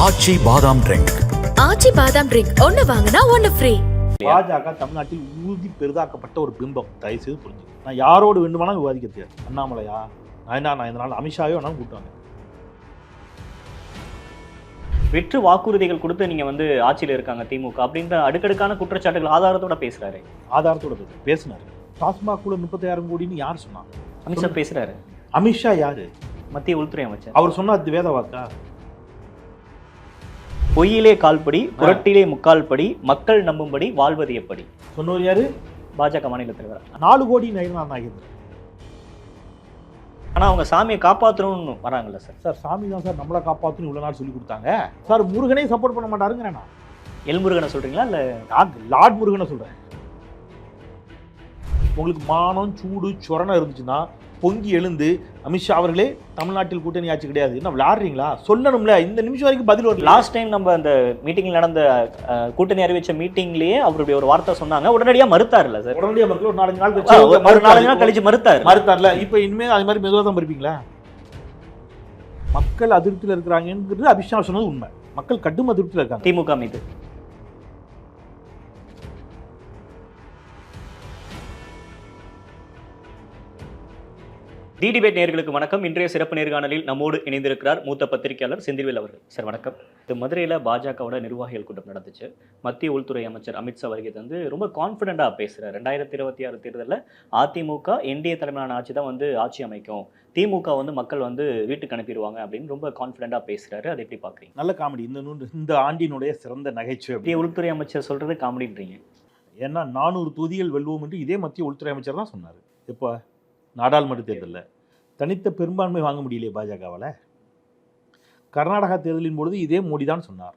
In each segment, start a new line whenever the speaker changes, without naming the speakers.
ஆச்சி பாதாம் ட்ரிங்க்.
ஆச்சி பாதாம் ட்ரிங்க் ஒன்னு வாங்கினா ஒன்னு ஃப்ரீ.
பாஜக தமிழ்நாட்டில் ஊதி பெரிதாக்கப்பட்ட ஒரு பிம்பம். தயவுசெய்து புரிஞ்சு, நான் யாரோடு வேண்டுமானாலும் விவாதிக்கிறது. அண்ணாமலையா, நான் இந்த நாள் அமித்ஷாவே வேணாலும் கூட்டுவாங்க.
வெற்று வாக்குறுதிகள் கொடுத்து நீங்க ஆட்சியில் இருக்காங்க திமுக அப்படின்ற அடுக்கடுக்கான குற்றச்சாட்டுகள் ஆதாரத்தோட பேசுறாரு.
ஆதாரத்தோட பேசினாரு. டாஸ்மாக் குள்ள 36 கோடின்னு யார் சொன்னா?
அமித்ஷா பேசுறாரு.
அமித்ஷா யாரு?
மத்திய உள்துறை அமைச்சர்.
அவர் சொன்னா அது வேத வாக்கா?
பொய்யிலே கால்படி, புரட்டிலே முக்கால் படி, மக்கள் நம்பும்படி வாழ்வது எப்படி
சொன்னவர் யாரு?
பாஜக மாநில தலைவர்
4 கோடி நாகேந்திரன்.
ஆனா அவங்க சாமியை காப்பாற்றணும்னு வராங்கல்ல சார்.
சார் சாமி தான் சார் நம்மளை காப்பாற்றணும் இவ்வளோ நாள் சொல்லி கொடுத்தாங்க சார். முருகனே சப்போர்ட் பண்ண மாட்டாருங்க. நான்
எல்முருகனை சொல்றீங்களா இல்ல
லார்ட் முருகனை சொல்றேன். உங்களுக்கு மானம் சூடு சொரணம் இருந்துச்சுன்னா பொங்கி எழுந்து அமித்ஷா அவர்களே தமிழ்நாட்டில் கூட்டணி ஆட்சி கிடையாது என்ன விளையாடுறீங்களா சொல்லணும்ல. இந்த நிமிஷம் வரைக்கும் பதில் வரல.
லாஸ்ட் டைம் நம்ம அந்த மீட்டிங்ல நடந்த கூட்டணி அறிவிச்ச மீட்டிங்லயே அவருடைய ஒரு வார்த்தை சொன்னாங்க, உடனடியா மறுத்தாருல்ல சார்.
உடனடியா மறுக்கல, ஒரு 4 நாள்
கழிச்சு மறுத்தாருல.
இப்ப இனிமே அது மாதிரி மெதுவாக தான் மறுப்பீங்களா? மக்கள் அதிருப்தியில் இருக்கிறாங்கிறது அமித்ஷா சொன்னது உண்மை. மக்கள் கடும் அதிருப்தியில் இருக்காங்க
திமுக மீது. டிடிபேட் நேயர்களுக்கு வணக்கம். இன்றைய சிறப்பு நேர்காணலில் நம்மோடு இணைந்திருக்கிறார் மூத்த பத்திரிகையாளர் செந்தில்வேல் அவர்கள். சார் வணக்கம். இது மதுரையில் பாஜகவோட நிர்வாகிகள் கூட்டம் நடந்துச்சு. மத்திய உள்துறை அமைச்சர் அமித்ஷா வருகை தந்து ரொம்ப கான்ஃபிடென்ட்டாக பேசுகிறார். 2026 தேர்தலில் அதிமுக என்டிஏ தலைமையிலான ஆட்சி தான் ஆட்சி அமைக்கும், திமுக மக்கள் வீட்டுக்கு அனுப்பிடுவாங்க அப்படின்னு ரொம்ப கான்ஃபிடென்ட்டாக பேசுகிறாரு. அதை எப்படி பார்க்குறீங்க?
நல்ல காமெடி. இந்த ஆண்டினுடைய சிறந்த நகைச்சுவை.
மத்திய உள்துறை அமைச்சர் சொல்கிறது காமெடின்றீங்க.
ஏன்னா 400 தொகுதிகள் வெல்வோம் என்று இதே மத்திய உள்துறை அமைச்சர் தான் சொன்னார். இப்போ நாடாளுமன்ற தேர்தலில் தனித்த பெரும்பான்மை வாங்க முடியலையே பாஜகவால். கர்நாடகா தேர்தலின் பொழுது இதே மோடி தான் சொன்னார்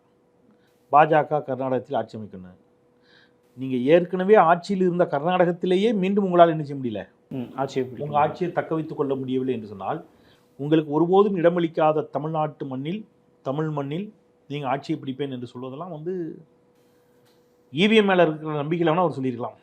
பாஜக கர்நாடகத்தில் ஆட்சி அமைக்கணும். நீங்கள் ஏற்கனவே ஆட்சியில் இருந்த கர்நாடகத்திலேயே மீண்டும் உங்களால் என்ன செய்ய முடியல, உங்கள் ஆட்சியை தக்க வைத்துக் கொள்ள முடியவில்லை என்று சொன்னால், உங்களுக்கு ஒருபோதும் இடமளிக்காத தமிழ்நாட்டு மண்ணில், தமிழ் மண்ணில் நீங்கள் ஆட்சியை பிடிப்பேன் என்று சொல்வதெல்லாம் இவிஎம் மேலே இருக்கிற நம்பிக்கையில் வேணால் அவர் சொல்லியிருக்கலாம்.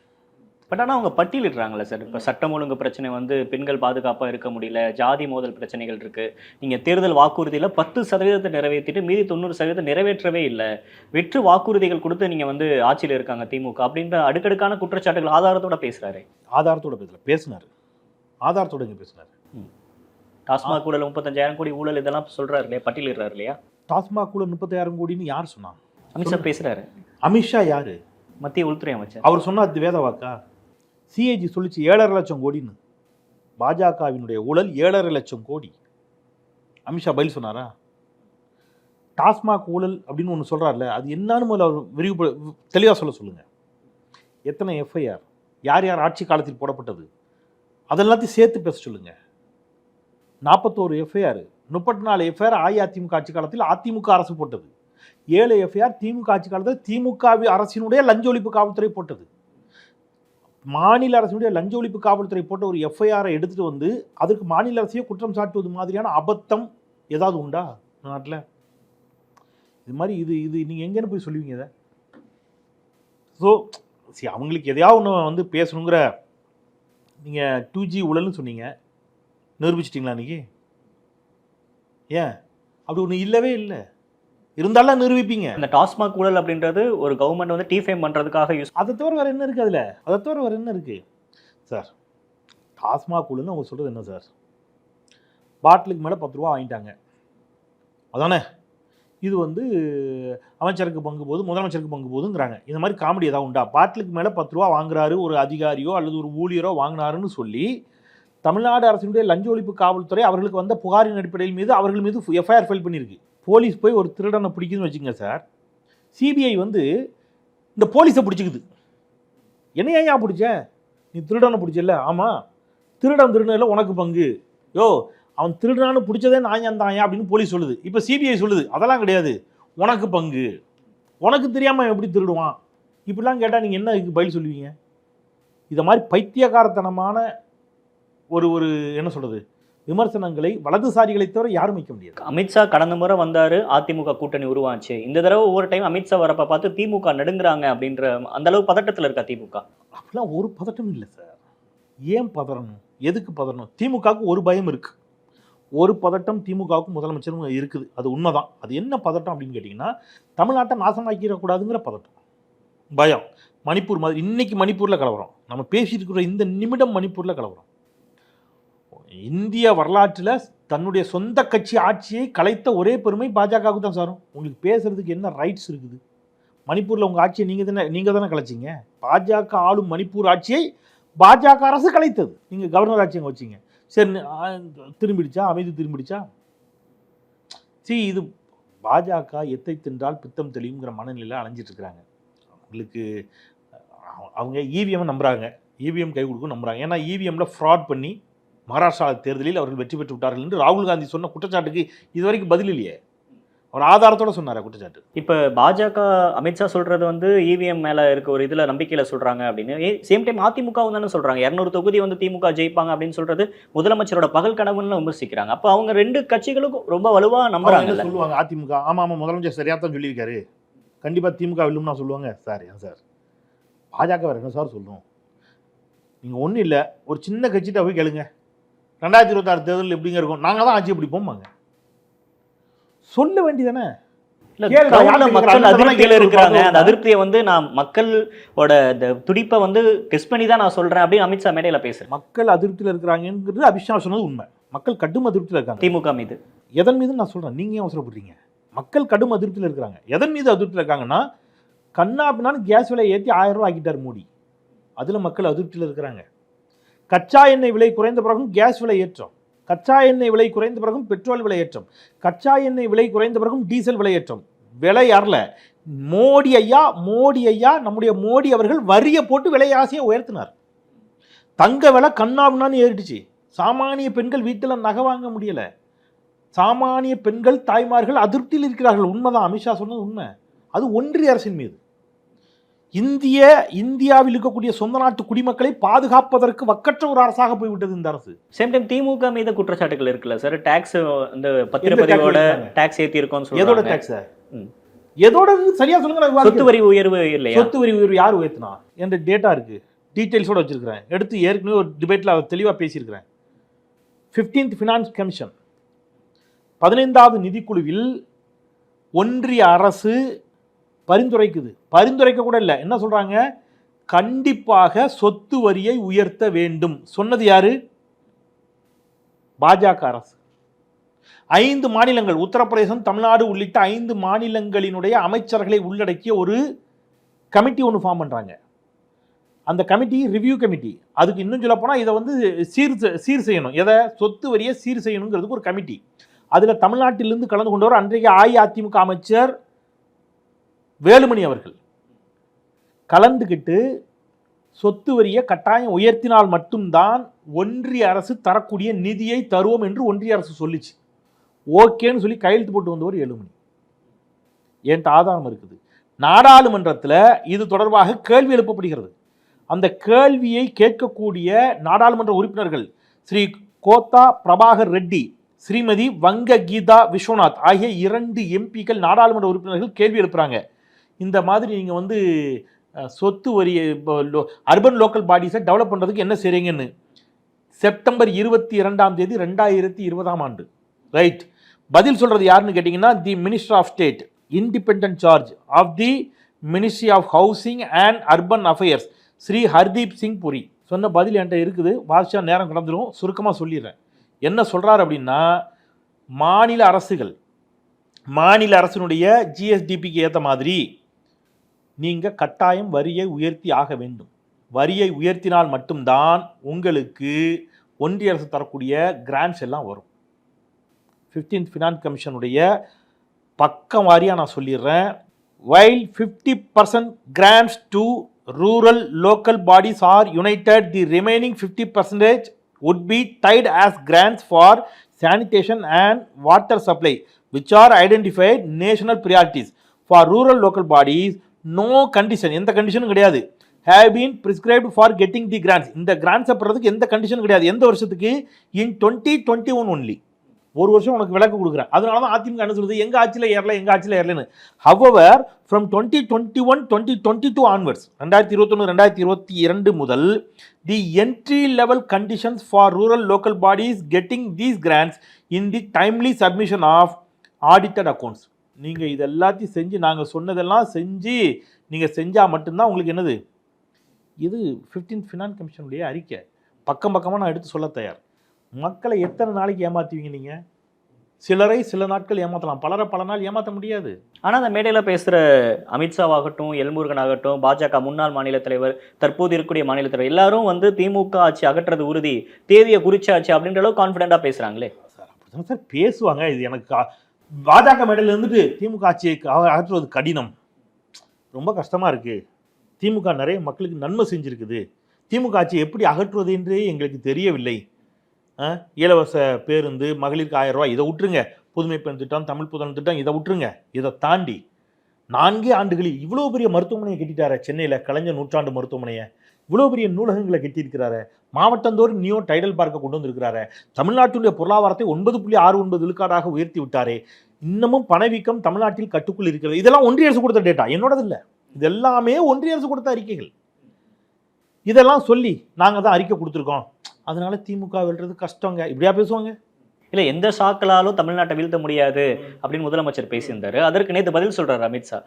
பட் ஆனால் அவங்க பட்டியலிடுறாங்களே சார். இப்போ சட்டம் ஒழுங்கு பிரச்சனை பெண்கள் பாதுகாப்பாக இருக்க முடியல, ஜாதி மோதல் பிரச்சனைகள் இருக்குது. நீங்கள் தேர்தல் வாக்குறுதியில் 10% நிறைவேற்றிட்டு மீதி 90% நிறைவேற்றவே இல்லை. வெற்று வாக்குறுதிகள் கொடுத்து நீங்கள் ஆட்சியில் இருக்காங்க திமுக அப்படின்ற அடுக்கடுக்கான குற்றச்சாட்டுகள் ஆதாரத்தோட பேசுகிறாரு.
ஆதாரத்தோட பேசினார். ஆதாரத்தோட இங்கே பேசினார்.
டாஸ்மாக் ஊழல் 35,000 கோடி ஊழல் இதெல்லாம் சொல்கிறாரு இல்லையா, பட்டியலிடுறாரு இல்லையா?
டாஸ்மாக் ஊழல் 36,000 கோடின்னு யார் சொன்னா?
அமித்ஷா பேசுகிறாரு.
அமித்ஷா யாரு?
மத்திய உள்துறை அமைச்சர்.
அவர் சொன்னா அது வேத வாக்கா? சிஏஜி சொல்லிச்சு 7.5 லட்சம் கோடின்னு. பாஜகவினுடைய ஊழல் 7.5 லட்சம் கோடி. அமித்ஷா பதில் சொன்னாரா? டாஸ்மாக் ஊழல் அப்படின்னு ஒன்று சொல்கிறார்ல, அது என்னன்னு முதல்ல அவர் தெளிவாக சொல்லுங்கள். எத்தனை எஃப்ஐஆர், யார் யார் ஆட்சி காலத்தில் போடப்பட்டது, அதெல்லாத்தையும் சேர்த்து பேச சொல்லுங்கள். 41 எஃப்ஐஆர், 34 எஃப்ஐஆர் அஇஅதிமுக ஆட்சி காலத்தில் அதிமுக அரசு போட்டது. 7 எஃப்ஐஆர் திமுக ஆட்சி காலத்தில் திமுக அரசினுடைய லஞ்ச ஒழிப்பு காவல்துறை போட்டது. மாநில அரசினுடைய லஞ்ச ஒழிப்பு காவல்துறை போட்ட ஒரு எஃப்ஐஆரை எடுத்துகிட்டு அதற்கு மாநில அரசையே குற்றம் சாட்டுவது மாதிரியான அபத்தம் ஏதாவது உண்டா நாட்டில்? இது மாதிரி இது நீங்கள் எங்கேன்னு போய் சொல்லுவீங்க இதை? ஸோ அவங்களுக்கு எதையாவது ஒன்று பேசணுங்கிற, நீங்கள் 2G ஊழல்னு சொன்னீங்க, நிரூபிச்சிட்டிங்களா அன்றைக்கி? ஏன் அப்படி ஒன்று இல்லவே இல்லை. இருந்தாலும் நிரூபிப்பீங்க.
இந்த டாஸ்மாக் ஊழல் அப்படின்றது ஒரு கவர்மெண்ட் டிஃபேம் பண்ணுறதுக்காக யூஸ்.
அதை தவிர வேறு என்ன இருக்குது அதில்? அதை தவிர வேறு என்ன இருக்குது சார்? டாஸ்மாக் ஊழல்னு அவங்க சொல்கிறது என்ன சார்? பாட்டிலுக்கு மேலே 10 ரூபா வாங்கிட்டாங்க, அதானே? இது அமைச்சருக்கு பங்கு போது, முதலமைச்சருக்கு பங்கு போதுங்கிறாங்க. இந்த மாதிரி காமெடி ஏதாவது உண்டா? பாட்டிலுக்கு மேலே 10 ரூபா வாங்குறாரு ஒரு அதிகாரியோ அல்லது ஒரு ஊழியரோ வாங்கினாருன்னு சொல்லி தமிழ்நாடு அரசினுடைய லஞ்ச ஒழிப்பு காவல்துறை அவர்களுக்கு வந்த புகாரின் அடிப்படையில் மீது அவர்கள் மீது எஃப்ஐஆர் ஃபைல் பண்ணியிருக்கு. போலீஸ் போய் ஒரு திருடனை பிடிக்குதுன்னு வச்சுக்கோங்க சார், சிபிஐ இந்த போலீஸை பிடிச்சிக்குது. என்ன ஏன் பிடிச்ச? நீ திருடனை பிடிச்சல? ஆமாம், திருடனில் உனக்கு பங்கு. யோ அவன் திருடனானு பிடிச்சதே நான் தான் அப்படின்னு போலீஸ் சொல்லுது. இப்போ சிபிஐ சொல்லுது அதெல்லாம் கிடையாது, உனக்கு பங்கு. உனக்கு தெரியாமல் எப்படி திருடுவான்? இப்படிலாம் கேட்டால் நீங்கள் என்ன இதுக்கு பதில் சொல்லுவீங்க? இதை மாதிரி பைத்தியகாரத்தனமான ஒரு என்ன சொல்கிறது விமர்சனங்களை வலதுசாரிகளை தவிர யாரும் வைக்க முடியாது.
அமித்ஷா கடந்த முறை வந்தார், அதிமுக கூட்டணி உருவாச்சு. இந்த தடவை ஒவ்வொரு டைம் அமித்ஷா வரப்ப பார்த்து திமுக நடுங்குறாங்க அப்படின்ற அந்த அளவு பதட்டத்தில் இருக்கா திமுக?
அப்படிலாம் ஒரு பதட்டமும் இல்லை சார். ஏன் பதறணும்? எதுக்கு பதறணும்? திமுகவுக்கு ஒரு பயம் இருக்குது. ஒரு பதட்டம் திமுகவுக்கும் முதலமைச்சரும் இருக்குது, அது உண்மைதான். அது என்ன பதட்டம் அப்படின்னு கேட்டிங்கன்னா, தமிழ்நாட்டை நாசமாக்கிடக்கூடாதுங்கிற பதட்டம், பயம். மணிப்பூர் மாதிரி இன்னைக்கு மணிப்பூரில் கலவரம், நம்ம பேசிட்டு இருக்கிற இந்த நிமிடம் மணிப்பூரில் கலவரம். இந்திய வரலாற்றில் தன்னுடைய சொந்த கட்சி ஆட்சியை கலைத்த ஒரே பெருமை பாஜகவுக்கு தான் சாரும். உங்களுக்கு பேசுறதுக்கு என்ன ரைட்ஸ் இருக்குது? மணிப்பூரில் உங்கள் ஆட்சியை நீங்கள் தானே கலைச்சிங்க. பாஜக ஆளும் மணிப்பூர் ஆட்சியை பாஜக அரசு கலைத்தது. நீங்கள் கவர்னர் ஆட்சி அங்கே வச்சிங்க. சரி, திரும்பிடுச்சா? அமைதி திரும்பிடுச்சா? இது பாஜக எத்தை தின்றால் பித்தம் தெளிவுங்கிற மனநிலையில் அலைஞ்சிட்டு இருக்கிறாங்க. அவங்களுக்கு அவங்க இவிஎம் நம்புறாங்க, இவிஎம் கை கொடுக்கும் நம்புறாங்க. ஏன்னா இவிஎம்ல ஃப்ராட் பண்ணி மகாராஷ்டிரா தேர்தலில் அவர்கள் வெற்றி பெற்று விட்டார்கள் என்று ராகுல் காந்தி சொன்ன குற்றச்சாட்டுக்கு இதுவரைக்கும் பதில் இல்லையே. அவர் ஆதாரத்தோட சொன்னார் குற்றச்சாட்டு.
இப்போ பாஜக அமித்ஷா சொல்றது வந்து இவிஎம் மேல இருக்க ஒரு இதுல நம்பிக்கையில சொல்றாங்க அப்படின்னு, சேம் டைம் அதிமுகவும் தானே சொல்றாங்க 200 தொகுதி வந்து திமுக ஜெயிப்பாங்க அப்படின்னு சொல்றது முதலமைச்சரோட பகல் கனவுன்னு விமர்சிக்கிறாங்க. அப்போ அவங்க ரெண்டு கட்சிகளுக்கும் ரொம்ப வலுவா நம்புறாங்க
சொல்லுவாங்க. அதிமுக ஆமா முதலமைச்சர் சரியா தான் சொல்லியிருக்காரு, கண்டிப்பா திமுக வெல்லும்னா சொல்லுவாங்க. சார் ஏன் சார் பாஜக வேற என்ன சார் சொல்லும்? நீங்க ஒன்றும் இல்லை, ஒரு சின்ன கட்சிட்ட போய் கேளுங்க 2026 தேர்தல் எப்படிங்க இருக்கும், நாங்கள் தான் ஆட்சி பிடிப்போம்பாங்க. சொல்ல வேண்டியதானே.
மக்கள் அதிருப்தியில இருக்கிறாங்க, அந்த அதிருப்தியை வந்து நான் மக்களோட துடிப்பை வந்து டெஸ்ட் பண்ணி தான் நான் சொல்றேன் அப்படின்னு அமித்ஷா மேடையில பேசுறேன்.
மக்கள் அதிருப்தியில் இருக்கிறாங்கிறது அமித்ஷா சொன்னது உண்மை. மக்கள் கடும் அதிருப்தியில் இருக்காங்க
திமுக மீது.
எதன் மீது நான் சொல்றேன், நீங்க ஏன் அவசரப்படுறீங்க? மக்கள் கடும் அதிருப்தியில் இருக்கிறாங்க. எதன் மீது அதிருப்தியில் இருக்காங்கன்னா, கண்ணா அப்படின்னாலும் கேஸ் விலை ஏற்றி 1000 ரூபாய் ஆக்கிட்டார் மோடி, அதுல மக்கள் அதிருப்தியில் இருக்கிறாங்க. கச்சா எண்ணெய் விலை குறைந்த பிறகும் கேஸ் விலை ஏற்றம், கச்சா எண்ணெய் விலை குறைந்த பிறகும் பெட்ரோல் விலை ஏற்றம், கச்சா எண்ணெய் விலை குறைந்த பிறகும் டீசல் விலை ஏற்றம். விலை யாரில்? மோடி ஐயா நம்முடைய மோடி அவர்கள் வரியை போட்டு விலை ஆசையை உயர்த்தினார். தங்க விலை கண்ணாபின்னான்னு ஏறிடுச்சு. சாமானிய பெண்கள் வீட்டில் நகை வாங்க முடியல. சாமானிய பெண்கள் தாய்மார்கள் அதிருப்தியில் இருக்கிறார்கள். உண்மைதான், அமித்ஷா சொன்னது உண்மை. அது ஒன்றிய அரசின் மீது. இந்தியாவில் இருக்கக்கூடிய சொந்த நாட்டு குடிமக்களை பாதுகாப்பதற்கு வக்கற்ற ஒரு அரசாக போய்விட்டது இந்த அரசு.
சேம் டைம் திமுக மீது குற்றச்சாட்டுகள் இருக்குல்ல சார், டாக்ஸ் இந்த பத்திரப்பதிவோட டாக்ஸ் ஏத்தி இருக்கோம்.
எதோட டாக்ஸ்? எதோட சரியா சொல்லுங்க.
சொத்து வரி உயர்வு இல்லையா?
சொத்து வரி உயர்வு யார் உயர்த்தினா என்ற டேட்டா இருக்கு, டீடைல்ஸோட வச்சிருக்கிறேன். எடுத்து ஏற்கனவே ஒரு டிபேட்ல தெளிவா பேசியிருக்கிறேன். 15th ஃபினான்ஸ் கமிஷன் 15வது நிதிக்குழுவில் ஒன்றிய அரசு பரிந்துரைக்குது. பரிந்துரைக்க கூட இல்லை, என்ன சொல்றாங்க? கண்டிப்பாக சொத்து வரியை உயர்த்த வேண்டும். சொன்னது யாரு? பாஜக அரசு. 5 மாநிலங்கள், உத்தரப்பிரதேசம், தமிழ்நாடு உள்ளிட்ட 5 மாநிலங்களினுடைய அமைச்சர்களை உள்ளடக்கிய ஒரு கமிட்டி ஒன்று ஃபார்ம் பண்றாங்க. அந்த கமிட்டி ரிவ்யூ கமிட்டி. அதுக்கு இன்னும் சொல்ல போனா இதை வந்து சீர் செய்யணும். எதை? சொத்து வரியை சீர் செய்யணுங்கிறதுக்கு ஒரு கமிட்டி. அதுல தமிழ்நாட்டிலிருந்து கலந்து கொண்டவர் அன்றைய அஇஅதிமுக அமைச்சர் வேலுமணி அவர்கள் கலந்துகிட்டு சொத்து வரியை கட்டாயம் உயர்த்தினால் மட்டும்தான் ஒன்றிய அரசு தரக்கூடிய நிதியை தருவோம் என்று ஒன்றிய அரசு சொல்லிச்சு. ஓகேன்னு சொல்லி கையெழுத்து போட்டு வந்தவர் வேலுமணி. என்கிட்ட ஆதாரம் இருக்குது. நாடாளுமன்றத்தில் இது தொடர்பாக கேள்வி எழுப்பப்படுகிறது. அந்த கேள்வியை கேட்கக்கூடிய நாடாளுமன்ற உறுப்பினர்கள் ஸ்ரீ கோத்தா பிரபாகர் ரெட்டி, ஸ்ரீமதி வங்க கீதா விஸ்வநாத் ஆகிய 2 எம்பிக்கள் நாடாளுமன்ற உறுப்பினர்கள் கேள்வி எழுப்புறாங்க. இந்த மாதிரி நீங்கள் வந்து சொத்து வரியை அர்பன் லோக்கல் பாடிஸை டெவலப் பண்ணுறதுக்கு என்ன செய்கிறீங்கன்னு. செப்டம்பர் 22ஆம் தேதி 2020ஆம் ஆண்டு. ரைட். பதில் சொல்கிறது யாருன்னு கேட்டிங்கன்னா, the minister of state independent charge of the ministry of housing and urban affairs Shri Hardeep Singh Puri சொன்ன பதில் என்கிட்ட இருக்குது. வாசிச்சா நேரம் கடந்துடும், சுருக்கமாக சொல்லிடுறேன். என்ன சொல்கிறார் அப்படின்னா, மாநில அரசுகள் மாநில அரசினுடைய ஜிஎஸ்டிபிக்கு ஏற்ற மாதிரி நீங்கள் கட்டாயம் வரியை உயர்த்தி ஆக வேண்டும். வரியை உயர்த்தினால் மட்டும்தான் உங்களுக்கு ஒன்றிய அரசு தரக்கூடிய கிராண்ட்ஸ் எல்லாம் வரும். 15th ஃபினான்ஸ் கமிஷனுடைய பக்கம் வாரியாக நான் சொல்லிடுறேன். while 50% grants to rural local bodies are united, the remaining 50% would be tied as grants for sanitation and water supply, which are identified national priorities. For rural local bodies, no condition, எந்த கண்டிஷனும் கிடையாது, have been prescribed for getting the grants. இந்த grants பெறதுக்கு எந்த கண்டிஷனும் கிடையாது. எந்த வருஷத்துக்கு? in 2021 only. ஒரு வருஷம் உனக்கு விளக்கு கொடுக்குறேன். அதனால தான் அதிமுக என்ன சொல்லுது, எங்க ஆட்சியில் ஏறலன்னு. ஹவவர் ஃப்ரம் 2021 2022 ஆன்வர்ட்ஸ், 2021 2022 முதல் the entry level conditions for rural local bodies getting these grants in the timely submission of audited accounts. நீங்கள் இது எல்லாத்தையும் செஞ்சு, நாங்கள் சொன்னதெல்லாம் செஞ்சு நீங்கள் செஞ்சால் மட்டும்தான் உங்களுக்கு என்னது. இது 15th ஃபினான்ஸ் கமிஷனுடைய அறிக்கை. பக்கமாக நான் எடுத்து சொல்ல தயார். மக்களை எத்தனை நாளைக்கு ஏமாற்றுவீங்க நீங்கள்? சிலரை சில நாட்கள் ஏமாற்றலாம், பலரை பல நாள் ஏமாற்ற முடியாது.
ஆனால் அந்த மேடையில் பேசுகிற அமித்ஷாவாகட்டும், எல்முருகன் ஆகட்டும், பாஜக முன்னாள் மாநில தலைவர், தற்போது இருக்கக்கூடிய மாநில தலைவர், எல்லாரும் வந்து திமுக ஆட்சி அகற்றது உறுதி, தேதியை குறிச்சாச்சு அப்படின்ற அளவு கான்ஃபிடென்ட்டாக பேசுகிறாங்களே
சார். அப்படிதான் சார் பேசுவாங்க. இது எனக்கு பாஜக மேடையில் இருந்துட்டு திமுக ஆட்சியை அகற்றுவது கடினம், ரொம்ப கஷ்டமாக இருக்குது, திமுக நிறைய மக்களுக்கு நன்மை செஞ்சுருக்குது, திமுக ஆட்சியை எப்படி அகற்றுவது என்றே எங்களுக்கு தெரியவில்லை, இலவச பேருந்து, மகளிருக்கு 1000 ரூபாய், இதை விட்டுருங்க, புதுமை பெண் திட்டம், தமிழ் புதன் திட்டம், இதை விட்டுருங்க. இதை தாண்டி 4 ஆண்டுகளில் இவ்வளோ பெரிய மருத்துவமனையை கட்டிட்டார, சென்னையில் கலைஞர் நூற்றாண்டு மருத்துவமனையை, இவ்வளோ பெரிய நூலகங்களை கட்டியிருக்கிறாரு, மாவட்டந்தோறும் நியோ டைடல் பார்க்க கொண்டு வந்திருக்கிறாரு, தமிழ்நாட்டுடைய பொருளாதாரத்தை 9.69 விழுக்காடாக உயர்த்தி விட்டாரே, இன்னமும் பணவீக்கம் தமிழ்நாட்டில் கட்டுக்குள் இருக்கிறது. இதெல்லாம் ஒன்றிய அரசு கொடுத்த டேட்டா, என்னோடது இல்லை, இது எல்லாமே ஒன்றிய அரசு கொடுத்த அறிக்கைகள். இதெல்லாம் சொல்லி நாங்கள் தான் அறிக்கை கொடுத்துருக்கோம், அதனால திமுக வெல்றது கஷ்டங்க, இப்படியா பேசுவாங்க?
இல்லை, எந்த ஷாக்களாலும் தமிழ்நாட்டை வீழ்த்த முடியாது அப்படின்னு முதலமைச்சர் பேசியிருந்தாரு. அதற்கு நேற்று பதில் சொல்றாரு அமித்ஷா.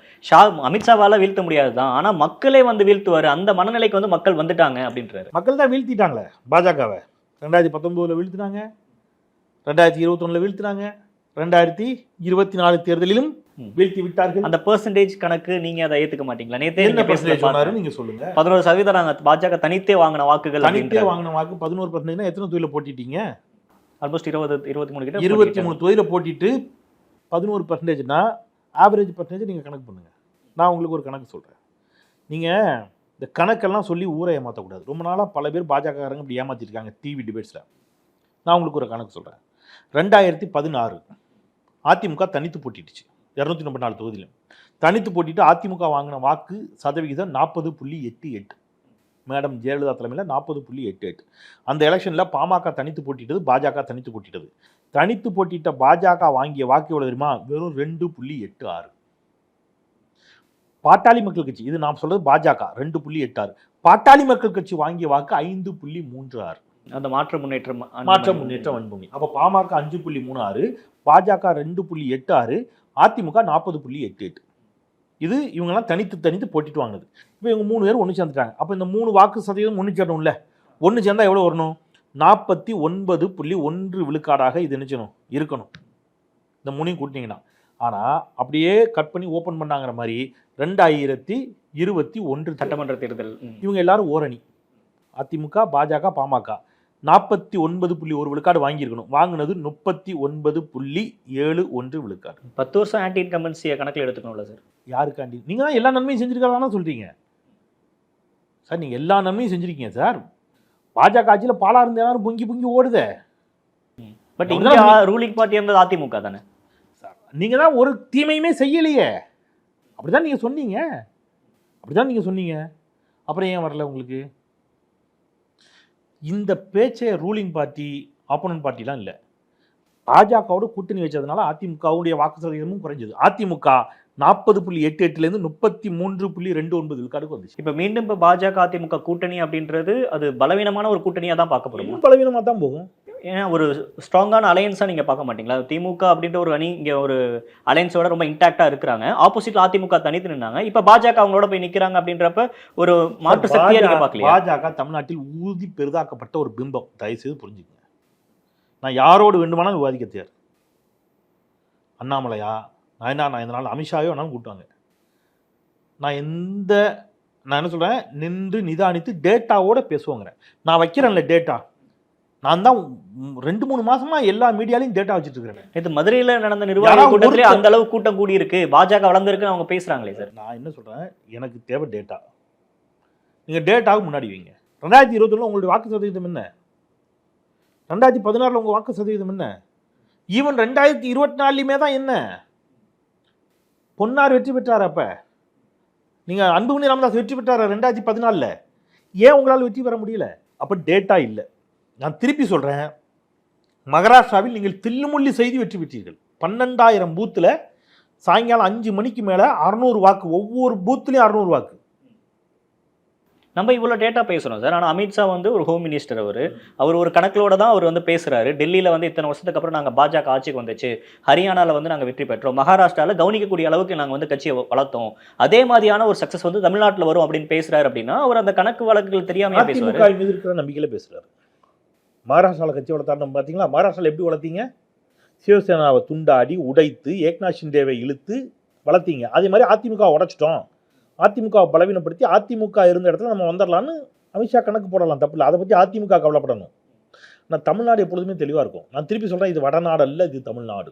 அமித்ஷாவால வீழ்த்த முடியாது தான், ஆனால் மக்களே வந்து வீழ்த்துவாரு, அந்த மனநிலைக்கு வந்து மக்கள் வந்துட்டாங்க அப்படின்றாரு.
மக்கள் தான் வீழ்த்திட்டாங்களே பாஜகவை. 2019 வீழ்த்தினாங்க, 2021 வீழ்த்தினாங்க, 2024 தேர்தலிலும் வீழ்த்தி விட்டார்கள்.
அந்த பெர்சன்டேஜ் கணக்கு நீங்க அதை ஏத்துக்க மாட்டீங்களா? நேத்தே நீங்க பேசுறாரு,
நீங்க சொல்லுங்க.
11% நாங்க பாஜக தனித்தே வாங்கின வாக்குகள்.
தனித்தே வாங்கின வாக்கு 11%. எத்தனை தொகுதியில போட்டிட்டீங்க?
ஆல்மோஸ்ட் 23 கிட்ட
23 தொகுதியில போட்டிட்டு 11%னா ஆவரேஜ் பர்சன்டேஜ் நீங்க கணக்கு பண்ணுங்க. நான் உங்களுக்கு ஒரு கணக்கு சொல்றேன். நீங்க இந்த கணக்கெல்லாம் சொல்லி ஊரை ஏமாற்றக்கூடாது. ரொம்ப நாளாக பல பேர் பாஜகக்காரங்க இப்படி ஏமாற்றிருக்காங்க டிவி டிபேட்ஸில். நான் உங்களுக்கு ஒரு கணக்கு சொல்கிறேன். 2016 அதிமுக தனித்து போட்டிடுச்சு 254 தொகுதியிலும். தனித்து போட்டிட்டு அதிமுக வாங்கின வாக்கு சதவிகிதம் 40.88. மேடம் ஜெயலலிதா தலைமையில் 40.88. அந்த எலெக்ஷனில் பாமக தனித்து போட்டிட்டது, பாஜக தனித்து போட்டிட்டது. தனித்து போட்டிட்ட பாஜக வாங்கிய வாக்கு எவ்வளோ தெரியுமா? வெறும் 2.86. பாட்டாளி மக்கள் கட்சி, இது நாம் சொல்றது பாஜக 2.86. பாட்டாளி மக்கள் கட்சி வாங்கிய வாக்கு 5.36.
அந்த மாற்ற முன்னேற்றம்
வன்பூமி. அப்போ பாமக 5.36, பாஜக 2.86, அதிமுக 40.88. இது இவங்கெல்லாம் தனித்து போட்டிட்டு வாங்கினது. இப்போ இவங்க 3 பேர் ஒன்று சேர்ந்துட்டாங்க. அப்போ இந்த 3 வாக்கு சதவீதம் ஒன்று சேரணும்ல. ஒன்று சேர்ந்தா எவ்வளோ வரணும்? 49.1 விழுக்காடாக இது நினைச்சணும் இருக்கணும், இந்த 3 கூட்டினீங்கன்னா. ஆனால் அப்படியே கட் பண்ணி ஓப்பன் பண்ணாங்கிற மாதிரி 2021
சட்டமன்ற தேர்தல்
இவங்க எல்லாரும் ஓரணி, அதிமுக, பாஜக, பாமக 49.1 விழுக்காடு வாங்கியிருக்கணும். வாங்கினது 39.71 விழுக்காடு.
10 வருஷம் ஆன்டி இன்கம்பன்சியை கணக்கில் எடுத்துக்கணும்ல சார்?
யாருக்காண்டி? நீங்கள் தான் எல்லா நன்மையும் செஞ்சுருக்காதானே சொல்கிறீங்க சார். நீங்கள் எல்லா நன்மையும் செஞ்சுருக்கீங்க சார். பாஜக ஆட்சியில் பாலா இருந்த எல்லாரும் பொங்கி ஓடுதே.
பட் இங்கே ரூலிங் பார்ட்டி இருந்தது அதிமுக தானே
சார். நீங்கள் தான் ஒரு தீமையுமே செய்யலையே. அப்படிதான் நீங்கள் சொன்னீங்க. அப்புறம் ஏன் வரல உங்களுக்கு? இந்த பேச்சை ரூலிங் பார்ட்டி ஆப்போனன்ட் பார்ட்டிலாம் இல்லை, பாஜகவோட கூட்டணி வச்சதுனால அதிமுகவுடைய வாக்கு சதவீதமும் குறைஞ்சது. அதிமுக 40.88 33.29 விழுக்காடுக்கு வந்துச்சு.
இப்போ மீண்டும் இப்போ பாஜக அதிமுக கூட்டணி அப்படின்றது அது பலவீனமான ஒரு கூட்டணியாக தான் பார்க்கப்படும்.
பலவீனமாக தான் போகும்.
ஏன்னா ஒரு ஸ்ட்ராங்கான அலையன்ஸாக நீங்கள் பார்க்க மாட்டீங்களா? திமுக அப்படின்ற ஒரு அணி இங்கே ஒரு அலையன்ஸோட ரொம்ப இன்டாக்டாக இருக்கிறாங்க. ஆப்போசிட்ல அதிமுக தனித்து நின்னாங்க. இப்போ பாஜக அவங்களோட போய் நிற்கிறாங்க அப்படின்றப்ப ஒரு மாற்று சக்தியாக நீங்கள் பார்க்கல.
பாஜக தமிழ்நாட்டில் ஊதி பெரிதாக்கப்பட்ட ஒரு பிம்பம், தயவுசெய்து புரிஞ்சுக்கங்க. நான் யாரோடு வேண்டுமானாலும் விவாதிக்க தயார். அண்ணாமலையா, நான் இதனால் அமித்ஷாவே வேணாலும் கூப்பிட்டாங்க. நான் என்ன சொல்கிறேன், நின்று நிதானித்து டேட்டாவோட பேசுவோங்கிறேன். நான் வைக்கிறேன்ல டேட்டா, நான் தான் 2-3 மாசமா எல்லா மீடியாலையும் டேட்டா வச்சுட்டு இருக்கிறேன்.
இது மதுரையில் நடந்த நிர்வாக கூட்டத்திலே அந்த அளவு கூட்டம் கூடி இருக்கு, பாஜக வளர்ந்துருக்குன்னு அவங்க பேசுறாங்களே சார்.
நான் என்ன சொல்றேன், எனக்கு தேவை டேட்டா. நீங்க டேட்டாவுக்கு முன்னாடி வைங்க. 2021 உங்களுடைய வாக்கு சதவீதம் என்ன? 2016 உங்க வாக்கு சதவீதம் என்ன? ஈவன் 2024 தான் என்ன? பொன்னார் வெற்றி பெற்றார். அப்ப நீங்க அன்புமணி ராமதாஸ் வெற்றி பெற்றார் 2014. ஏன் உங்களால் வெற்றி பெற முடியல? அப்ப டேட்டா இல்லை. நான் திருப்பி சொல்கிறேன், மகாராஷ்டிராவில் நீங்கள் தில்லுமுள்ளி செய்து வெற்றி பெற்றீர்கள். 12,000 பூத்தில் சாயங்காலம் 5 மணிக்கு மேலே 600 வாக்கு, ஒவ்வொரு பூத்துலேயும் 600 வாக்கு.
நம்ம இவ்வளோ டேட்டா பேசுகிறோம் சார். ஆனால் அமித்ஷா வந்து ஒரு ஹோம் மினிஸ்டர், அவர் ஒரு கணக்கிலோட தான் அவர் வந்து பேசுகிறாரு. டெல்லியில் வந்து இத்தனை வருஷத்துக்கு அப்புறம் நாங்கள் பாஜக ஆட்சிக்கு வந்துச்சு, ஹரியானாவில் வந்து நாங்கள் வெற்றி பெற்றோம், மகாராஷ்டிராவில் கவனிக்கக்கூடிய அளவுக்கு நாங்கள் வந்து கட்சியை வளர்த்தோம், அதே மாதிரியான ஒரு சக்ஸஸ் வந்து தமிழ்நாட்டில் வரும் அப்படின்னு பேசுகிறாரு. அப்படின்னா அவர் அந்த கணக்கு வழக்குகள் தெரியாமல் பேசுவார்.
அதிமுக மீது இருக்கிற நம்பிக்கையில் பேசுகிறாரு. மகாராஷ்டிராவில் கட்சி வளர்த்தாருன்னு பார்த்தீங்களா? மகாராஷ்டிராவில் எப்படி வளர்த்தீங்க? சிவசேனாவை துண்டாடி உடைத்து ஏக்நாத் ஷிண்டேவை இழுத்து வளர்த்தீங்க. அதே மாதிரி அதிமுக உடைச்சிட்டோம், அதிமுகவை பலவீனப்படுத்தி அதிமுக இருந்த இடத்துல நம்ம வந்துடலான்னு அமித்ஷா கணக்கு போடலாம், தப்பு இல்லை. அதை பற்றி அதிமுக கவலைப்படணும். நான் தமிழ்நாடு எப்பொழுதுமே தெளிவாக இருக்கும். நான் திருப்பி சொல்கிறேன், இது வடநாடு அல்ல, இது தமிழ்நாடு.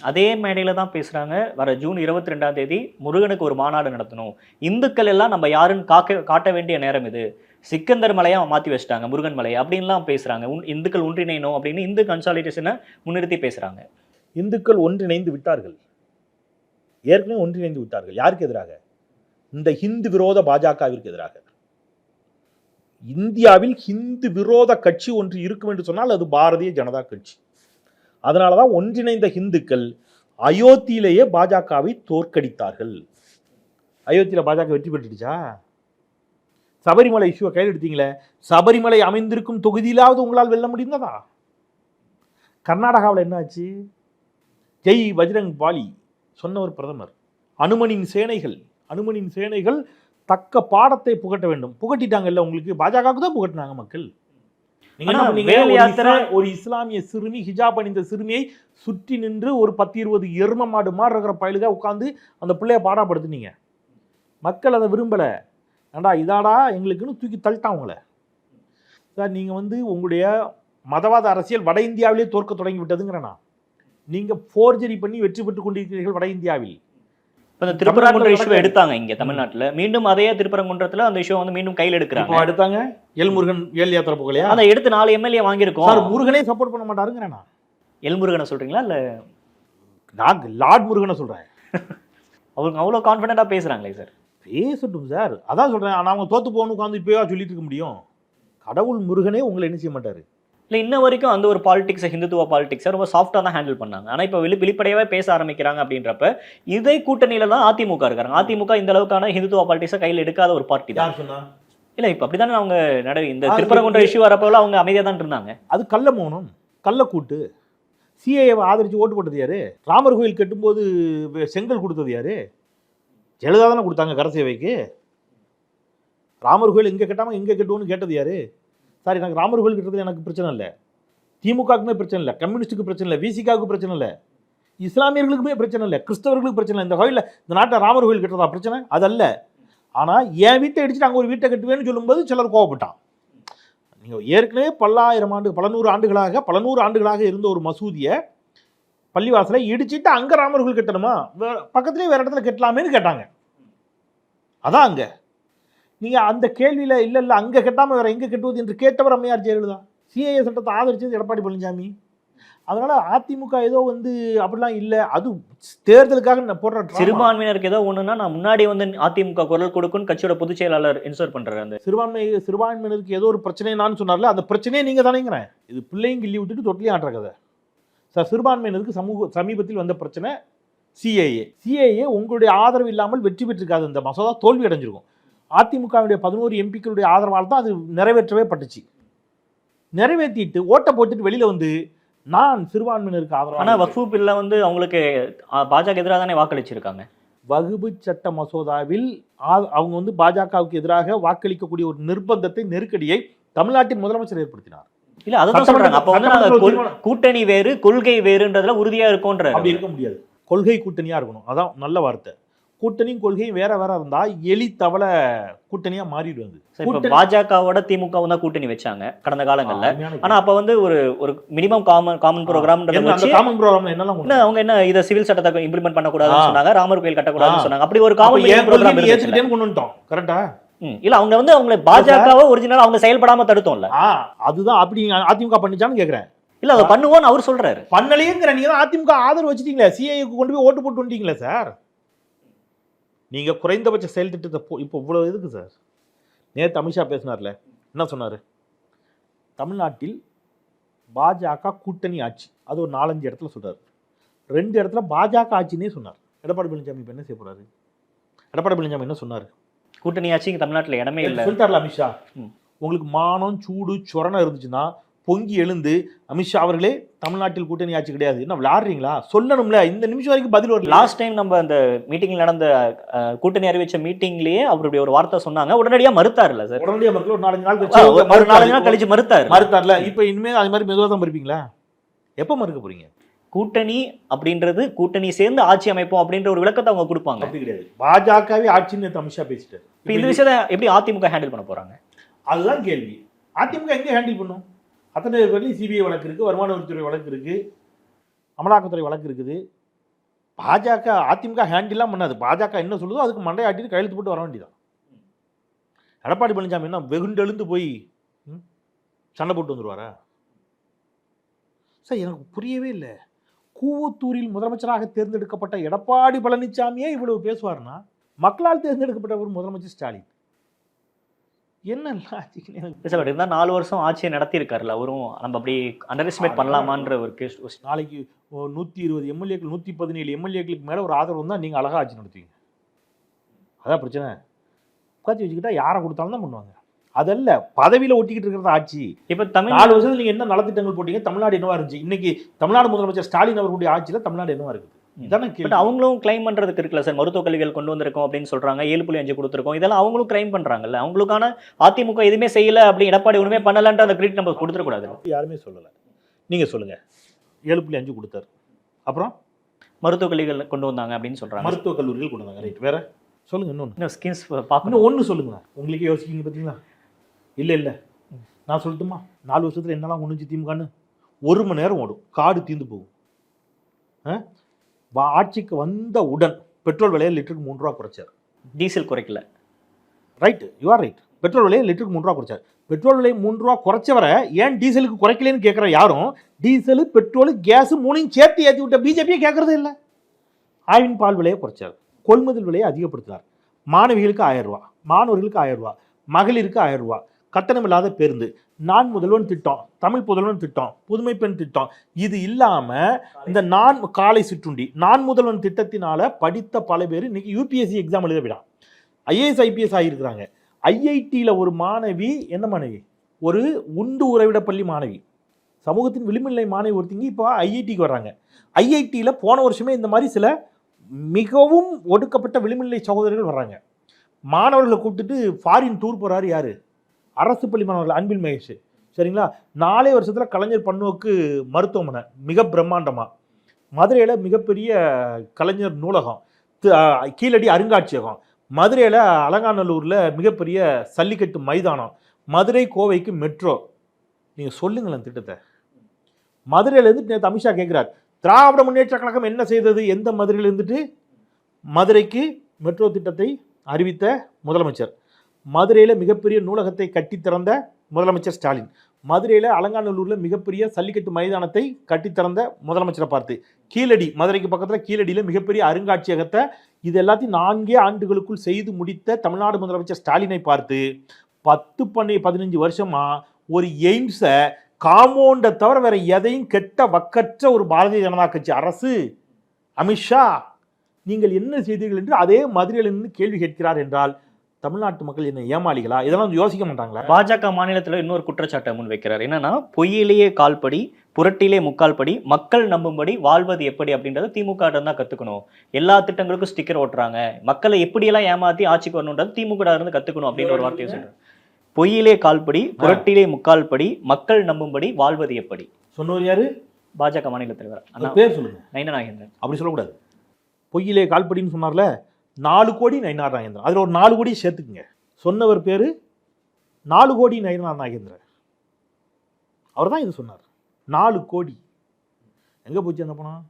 அதே மேடையில் தான் பேசுகிறாங்க. வர ஜூன் 22 முருகனுக்கு ஒரு மாநாடு நடத்தணும், இந்துக்கள் எல்லாம் நம்ம யாருன்னு காட்ட வேண்டிய நேரம் இது, சிக்கந்தர் மலையை மாற்றி வச்சுட்டாங்க முருகன் மலை அப்படின்லாம் பேசுகிறாங்க. இந்துக்கள் ஒன்றிணைணும் அப்படின்னு இந்து கன்சாலிடேஷனை முன்னிறுத்தி பேசுகிறாங்க.
இந்துக்கள் ஒன்றிணைந்து விட்டார்கள், ஏற்கனவே ஒன்றிணைந்து விட்டார்கள். யாருக்கு எதிராக? இந்த ஹிந்து விரோத பாஜகவிற்கு எதிராக. இந்தியாவில் ஹிந்து விரோத கட்சி ஒன்று இருக்கும் என்று சொன்னால் அது பாரதிய ஜனதா கட்சி. அதனாலதான் ஒன்றிணைந்த ஹிந்துக்கள் அயோத்தியிலேயே பாஜகவை தோற்கடித்தார்கள். அயோத்தியில பாஜக வெற்றி பெற்றுடுச்சா? சபரிமலை இஷ்யூவை கையில் எடுத்தீங்களே, சபரிமலை அமைந்திருக்கும் தொகுதியிலாவது உங்களால் வெல்ல முடிந்ததா? கர்நாடகாவில் என்னாச்சு? ஜெய் பஜ்ரங் பாலி சொன்ன ஒரு பிரதமர். அனுமனின் சேனைகள் தக்க பாடத்தை புகட்ட வேண்டும். புகட்டிட்டாங்கல்ல, உங்களுக்கு பாஜகவுக்கு தான் புகட்டினாங்க மக்கள். ஒரு இஸ்லாமிய சிறுமி, ஹிஜாப் அணிந்த சிறுமியை சுற்றி நின்று ஒரு 10-20 எரும மாடு மாதிரி இருக்கிற பயலுக உட்காந்து அந்த பிள்ளைய பாடப்படுத்தினீங்க. மக்கள் அதை விரும்பல. ஏண்டா இதாடா எங்களுக்குன்னு தூக்கி தள்ளிட்டான் உங்களை. சார், நீங்க வந்து உங்களுடைய மதவாத அரசியல் வட இந்தியாவிலே தோற்க தொடங்கி விட்டதுங்கிறனா. நீங்க ஃபோர்ஜரி பண்ணி வெற்றி பெற்றுக் கொண்டிருக்கிறீர்கள் வட இந்தியாவில்.
இந்த திருப்பரங்குன்ற இஷ்யூ எடுத்தாங்க இங்க தமிழ்நாட்டுல, மீண்டும் அதே திருப்பரங்குன்றத்துல அந்த இஷ்யூ வந்து மீண்டும் கையில் எடுக்கிறாங்க.
எடுத்தாங்க. எல்முருகன் ஏல் யாத்திரை போகலையா?
அதை எடுத்து 4 எம்எல்ஏ வாங்கியிருக்கோம்.
முருகனே சப்போர்ட் பண்ண மாட்டாருங்கிறேன்.
எல்முருகனை சொல்றீங்களா இல்ல
நான் லார்ட் முருகனை சொல்றேன்.
அவங்க அவ்வளவு கான்ஃபிடென்ட்டா பேசுறாங்களே சார்.
பேசட்டும் சார், அதான் சொல்றேன். ஆனால் அவங்க தோத்து போகணும் உட்காந்து இப்போயா சொல்லிட்டு இருக்க முடியும்? கடவுள் முருகனே உங்களை என்ன செய்ய மாட்டாரு.
இல்லை, இன்ன வரைக்கும் அந்த ஒரு பாலிடிக்ஸை, ஹிந்துத்துவ பாலிடிக்ஸை ரொம்ப சாஃப்டாக தான் ஹேண்டில் பண்ணாங்க. ஆனால் இப்போ வெளிப்படையாகவே பேச ஆரம்பிக்கிறாங்க. அப்படின்றப்ப இதே கூட்டணியில தான் அதிமுக இருக்காங்க. அதிமுக இந்த அளவுக்கான ஹிந்துத்துவ பாலிடிக்ஸை கையில் எடுக்காத ஒரு பார்ட்டி தான். இல்லை, இப்போ அப்படித்தானே அவங்க இந்த திருப்பரங்குன்ற இஷ்யூ வரப்போல அவங்க அமைதியாக தான் இருந்தாங்க. அது
கள்ள மௌனம், கள்ளக்கூட்டு. சிஏஏவை ஆதரிச்சு ஓட்டு போட்டது யாரு? ராமர் கோயில் கட்டும்போது செங்கல் கொடுத்தது யாரு? ஜெயலலிதா தானே கொடுத்தாங்க கரசேவைக்கு. ராமர் கோயில் இங்கே கட்டாமல் இங்கே கட்டுவோன்னு கேட்டது யாரு? சார், எனக்கு ராமர் கோயில் கட்டுறது எனக்கு பிரச்சனை இல்லை, திமுகவுக்குமே பிரச்சனை இல்லை, கம்யூனிஸ்ட்டுக்கு பிரச்சனை இல்லை, விசிகாவுக்கு பிரச்சனை இல்லை, இஸ்லாமியர்களுக்குமே பிரச்சனை இல்லை, கிறிஸ்தவர்களுக்கு பிரச்சனை இல்லை. இந்த கோயிலில் இந்த நாட்டில் ராமர் கோயில் கட்டுறதா பிரச்சனை? அதல்ல. ஆனால் என் வீட்டை அடிச்சுட்டு அங்கே ஒரு வீட்டை கட்டுவேன்னு சொல்லும்போது சிலர் கோவப்பட்டான். நீங்கள் ஏற்கனவே பல நூறு ஆண்டுகளாக இருந்த ஒரு மசூதியை, பள்ளிவாசலை இடிச்சுட்டு அங்கே ராமர் கோயில் கட்டணுமா, பக்கத்துலேயே வேறு இடத்துல கட்டலாமேன்னு கேட்டாங்க. அதான் அங்கே நீங்கள் அந்த கேள்வியில் இல்லை அங்கே கட்டாமல் வேறு எங்கே கட்டுவது என்று கேட்டவர் அம்மையார் ஜெயலலிதா. சிஏஏ சட்டத்தை ஆதரிச்சது எடப்பாடி பழனிசாமி. அதனால் அதிமுக ஏதோ வந்து அப்படிலாம் இல்லை, அது தேர்தலுக்காக போடுற
சிறுபான்மையினருக்கு ஏதோ ஒன்றுனா நான் முன்னாடி வந்து அதிமுக குரல் கொடுக்குன்னு கட்சியோட பொதுச் செயலாளர் இன்சர்ட் பண்ணுறாரு. அந்த
சிறுபான்மையினருக்கு ஏதோ ஒரு பிரச்சனை நான் சொன்னார்ல, அந்த பிரச்சனையே நீங்கள் தானேங்கிறேன். இது பிள்ளையும் கிள்ளி விட்டுட்டு தொட்டிலையும் ஆட்டுற கதை சார். சிறுபான்மையினருக்கு சமீபத்தில் வந்த பிரச்சனை சிஏஏ உங்களுடைய ஆதரவு இல்லாமல் வெற்றி பெற்றிருக்காது. இந்த மசோதா தோல்வி அடைஞ்சிருக்கும். அதிமுகவுடைய 11 எம்பிக்களுடைய ஆதரவால் தான் அது நிறைவேற்றவே பட்டுச்சு. நிறைவேற்றிட்டு ஓட்டை போட்டுட்டு வெளியில வந்து நான் சிறுபான்மையினருக்கு ஆதரவு.
ஆனால் வக்ஃபு பில்ல வந்து அவங்களுக்கு பாஜக எதிராக தானே வாக்களிச்சிருக்காங்க.
வகுப்பு சட்ட மசோதாவில் அவங்க வந்து பாஜகவுக்கு எதிராக வாக்களிக்கக்கூடிய ஒரு நிர்பந்தத்தை, நெருக்கடியை தமிழ்நாட்டின் முதலமைச்சர் ஏற்படுத்தினார்.
இல்ல, அதான் சொல்றாங்க. அப்ப வந்து கூட்டணி வேறு கொள்கை வேறுன்றதுல உறுதியா இருக்கும்ன்ற.
அப்படி இருக்க முடியாது. கொள்கை கூட்டணியா இருக்கணும். அதான் நல்ல வார்த்தை. கூட்டணியும் கொள்கையும் வேற இருந்தா எலி தவளை கூட்டணியா மாறிடுவாங்க.
பாஜகவோட திமுக தான் கூட்டணி வச்சாங்க கடந்த காலங்கள்ல. ஆனா அப்ப வந்து ஒரு மினிமம் காமன் ப்ரோக்ராம் அவங்க என்ன இதை சிவில் சட்டத்தை இம்ப்ளிமெண்ட் பண்ணக்கூடாதுன்னு சொன்னாங்க, ராமர் கோயில் கட்டக்கூடாதுன்னு சொன்னாங்க. அப்படி ஒரு காமன் ப்ரோக்ராம்
கரெக்டா
இல்ல, அவங்க வந்து அவங்களை பாஜகவை ஒரிஜினல் அவங்க செயல்படாம தடுத்தோம்ல.
அதுதான் அப்படி அதிமுக பண்ணிச்சான்னு கேக்குறேன்.
இல்ல, அதை பண்ணுவோன்னு அவர் சொல்றாரு.
பண்ணலையேங்கிற நீங்க தான் அதிமுக ஆதரவு வச்சுட்டீங்களே, சிஐஏக்கு கொண்டு போய் ஓட்டு போட்டு வந்துட்டீங்களே சார். நீங்கள் குறைந்தபட்ச செயல் திட்டத்தை இப்போ இவ்வளோ எதுக்கு சார்? நேற்று அமித்ஷா பேசினார்ல, என்ன சொன்னார்? தமிழ்நாட்டில் பாஜக கூட்டணி ஆட்சி, அது ஒரு 4-5 இடத்துல சொல்றாரு. 2 இடத்துல பாஜக ஆட்சினே சொன்னார். எடப்பாடி பழனிசாமி இப்போ என்ன செய்ய போறாரு? எடப்பாடி பழனிசாமி என்ன சொன்னார்?
கூட்டணி ஆட்சி இங்க தமிழ்நாட்டுல இடமே இல்லை
சொல்லிட்டார்ல அமித்ஷா. உங்களுக்கு மானம் சூடு சொரணம் இருந்துச்சுன்னா பொங்கி எழுந்து அமித்ஷா அவர்களே தமிழ்நாட்டில் கூட்டணி ஆட்சி கிடையாது, என்ன விளையாடுறீங்களா சொல்லணும்ல. இந்த நிமிஷம் வரைக்கும் பதில் வரல.
லாஸ்ட் டைம் நம்ம அந்த மீட்டிங்ல நடந்த கூட்டணி அறிவிச்ச மீட்டிங்லயே அவருடைய ஒரு வார்த்தை சொன்னாங்க, உடனடியா மறுத்தாருல்ல சார்?
உடனடியா மறுக்கல, ஒரு 4-5 நாள்
ஒரு 4 நாள் கழிச்சு மறுத்தாருல.
இப்போ இனிமேல் அது மாதிரி மெதுவாக தான் மறுப்பீங்களா? எப்போ மறுக்க போறீங்க?
கூட்டணி அப்படின்றது கூட்டணி சேர்ந்து ஆட்சி அமைப்போம் அப்படின்ற ஒரு விளக்கத்தை அவங்க கொடுப்பாங்க.
அப்படி கிடையாது. பாஜகவே ஆட்சின்னு அமித்ஷா பேசிட்டாரு.
இப்போ இந்த விஷயத்தை எப்படி அதிமுக ஹேண்டில் பண்ண போறாங்க?
அதுதான் கேள்வி. அதிமுக எங்கே ஹேண்டில் பண்ணும்? அத்தனை பேர்லையும் சிபிஐ வழக்கு இருக்குது, வருமான வரித்துறை வழக்கு இருக்குது, அமலாக்கத்துறை வழக்கு இருக்குது. பாஜக அதிமுக ஹேண்டிலாம் பண்ணாது. பாஜக என்ன சொல்லுதோ அதுக்கு மண்டையாட்டிட்டு கையெழுத்து போட்டு வர வேண்டியதான். எடப்பாடி பழனிசாமி என்ன வெகுண்டெழுந்து போய் சண்டை போட்டு வந்துடுவாரா? சார் எனக்கு புரியவே இல்லை. கூவத்தூரில் முதலமைச்சராக தேர்ந்தெடுக்கப்பட்ட எடப்பாடி பழனிசாமியே இவ்வளவு பேசுவார்னா, மக்களால் தேர்ந்தெடுக்கப்பட்ட ஒரு முதலமைச்சர் ஸ்டாலின் என்ன
இருந்தால் 4 வருஷம் ஆட்சியை நடத்தி இருக்காருல்ல, அவரும் நம்ம அப்படி அண்டர் எஸ்டிமேட் பண்ணலாமான்ற ஒரு கேஸ்.
நாளைக்கு 120 எம்எல்ஏக்கள் 117 எம்எல்ஏக்களுக்கு மேலே ஒரு ஆதரவு தான் நீங்கள் அழகாக ஆட்சி நடத்துவீங்க. அதான் பிரச்சனை. உட்காந்து வச்சுக்கிட்டா யாரை கொடுத்தாலும் தான் பண்ணுவாங்க. அதல்ல பதவியில் ஒட்டிக்கிட்டு இருக்கிறது ஆட்சி.
இப்போ தமிழ்
4 வருஷத்துல நீங்கள் என்ன நலத்திட்டங்கள் போட்டீங்க? தமிழ்நாடு என்னவா இருந்துச்சு? இன்னைக்கு தமிழ்நாடு முதலமைச்சர் ஸ்டாலின் அவர்களுடைய ஆட்சியில் தமிழ்நாடு என்னவா இருக்குது?
பட் அவங்களும் கிளைம் பண்றதுக்கு இருக்குல்ல சார், மருத்துவ கல்விகள் கொண்டு வந்திருக்கோம் அப்படின்னு சொல்றாங்க, 7.5 கொடுத்துருக்கோம், இதெல்லாம் அவங்களும் கிளைம் பண்றாங்கல்ல. அவங்களுக்கான அதிமுக எதுவுமே செய்யல அப்படி எடப்பாடி ஒண்ணுமே பண்ணலன்ற அந்த கிரெடிட் நம்ம கொடுத்துடக்கூடாது.
யாருமே சொல்லல, நீங்க சொல்லுங்க. 7.5 கொடுத்தாரு, அப்புறம்
மருத்துவ கல்விகள் கொண்டு வந்தாங்க அப்படின்னு சொல்றாங்க.
மருத்துவ கல்லூரிகள் கொண்டு வந்தாங்க, ரைட். வேற சொல்லுங்க. இன்னொன்று
ஸ்கின்ஸ் பார்க்கணும்.
இன்னும் ஒன்று சொல்லுங்க. உங்களுக்கே யோசிக்கிங்க பார்த்தீங்களா? இல்லை இல்லை, நான் சொல்லட்டுமா? 4 வருஷத்துல என்னெல்லாம் ஒன்று திமுகன்னு 1 மணி நேரம் ஓடும், காடு தீர்ந்து போகும். ஆட்சிக்கு வந்த உடன் பெட்ரோல் விலையை லிட்டருக்கு 3 ரூபா குறைச்சார்.
டீசல் குறைக்கல,
right, you are right. Petrol விலையை லிட்டருக்கு 3 ரூபா குறைச்சார். பெட்ரோல் விலையை 3 ரூபா குறைச்சவரை ஏன் டீசலுக்கு குறைக்கலன்னு கேட்குற யாரும் டீசலு பெட்ரோலு கேஸு 3ஐயும் சேர்த்து ஏற்றி விட்ட பிஜேபியே கேட்கறதே இல்லை. ஆவின் பால் விலையை குறைச்சார், கொள்முதல் விலையை அதிகப்படுத்தினார். மாணவிகளுக்கு 1000 ரூபா, மாணவர்களுக்கு 1000 ரூபா, மகளிருக்கு 1000 ரூபா, கட்டணம் இல்லாத பேருந்து, நான் முதல்வன் திட்டம், தமிழ் புதல்வன் திட்டம், புதுமை பெண் திட்டம், இது இல்லாமல் இந்த காலை சிற்றுண்டி, நான் முதல்வன் திட்டத்தினால படித்த பல பேர் இன்னைக்கு யூபிஎஸ்சி எக்ஸாம் எழுத விடாம் ஐஏஎஸ் ஐபிஎஸ் ஆகியிருக்கிறாங்க. ஐஐடியில் ஒரு மாணவி, என்ன மாணவி, ஒரு உண்டு உறைவிட பள்ளி மாணவி, சமூகத்தின் விளிம்பில்லை மாணவி ஒருத்திங்க இப்போ ஐஐடிக்கு வர்றாங்க. ஐஐடியில் போன வருஷமே இந்த மாதிரி சில மிகவும் ஒடுக்கப்பட்ட விளிம்பில்லை சகோதரர்கள் வர்றாங்க. மாணவர்களை கூப்பிட்டுட்டு ஃபாரின் டூர் போகிறாரு யார்? அரசு பள்ளி மாணவர்கள், அன்பில் மகேஷ். சரிங்களா? 4 வருஷத்தில் கலைஞர் பன்நோக்கு மருத்துவமனை மிக பிரம்மாண்டமாக, மதுரையில் மிகப்பெரிய கலைஞர் நூலகம், கீழடி அருங்காட்சியகம், மதுரையில் அலங்காநல்லூரில் மிகப்பெரிய சல்லிக்கட்டு மைதானம், மதுரை கோவைக்கு மெட்ரோ. நீங்கள் சொல்லுங்களேன் திட்டத்தை. மதுரையிலேருந்து நேற்று அமித்ஷா கேட்குறார், திராவிட முன்னேற்ற கழகம் என்ன செய்தது? எந்த மதுரையில் இருந்துட்டு மதுரைக்கு மெட்ரோ திட்டத்தை அறிவித்த முதலமைச்சர், மதுரையில் மிகப்பெரிய நூலகத்தை கட்டித்திறந்த முதலமைச்சர் ஸ்டாலின், மதுரையில் அலங்காநல்லூரில் மிகப்பெரிய சல்லிக்கட்டு மைதானத்தை கட்டித்திறந்த முதலமைச்சரை பார்த்து, கீழடி மதுரைக்கு பக்கத்தில் கீழடியில் மிகப்பெரிய அருங்காட்சியகத்தை இது எல்லாத்தையும் 4 ஆண்டுகளுக்குள் செய்து முடித்த தமிழ்நாடு முதலமைச்சர் ஸ்டாலினை பார்த்து 10-15 வருஷமா ஒரு எய்ம்ஸை காம்பவுண்டை தவிர வேற எதையும் கெட்ட வக்கற்ற ஒரு பாரதிய ஜனதா கட்சி அரசு, அமித்ஷா நீங்கள் என்ன செய்தீர்கள் என்று அதே மதுரையில் இருந்து கேள்வி கேட்கிறார் என்றால் தமிழ்நாட்டு மக்கள் என்ன ஏமாளிகளா? இதெல்லாம் யோசிக்க மாட்டாங்களா?
பாஜக மாநிலத்தில் இன்னொரு குற்றச்சாட்டை முன் வைக்கிறார். என்னன்னா, பொய்யிலேயே கால்படி புரட்டிலே முக்கால் படி, மக்கள் நம்பும்படி வாழ்வது எப்படி அப்படின்றத திமுக தான் கத்துக்கணும். எல்லா திட்டங்களுக்கும் ஸ்டிக்கர் ஓட்டுறாங்க, மக்களை எப்படியெல்லாம் ஏமாத்தி ஆட்சிக்கு வரணுன்றது திமுக இருந்து கத்துக்கணும் அப்படின்னு ஒரு வார்த்தையை சொல்றாரு. பொய்யிலே கால்படி புரட்டிலே முக்கால் படி, மக்கள் நம்பும்படி வாழ்வது எப்படி
சொன்னவர் யாரு?
பாஜக மாநில தலைவர்.
பேர் சொல்லுங்க.
நயினா நாகேந்திரன்.
அப்படி சொல்லக்கூடாது. பொய்யிலே கால்படின்னு சொன்னார்ல, 4 கோடி நயினார் நாகேந்திரன், அதில் ஒரு 4 கோடி சேர்த்துக்குங்க. சொன்னவர் பேர் 4 கோடி நயினார் நாகேந்திரன். அவர் தான் இது சொன்னார். 4 கோடி எங்கே போச்சு அந்த பணம்?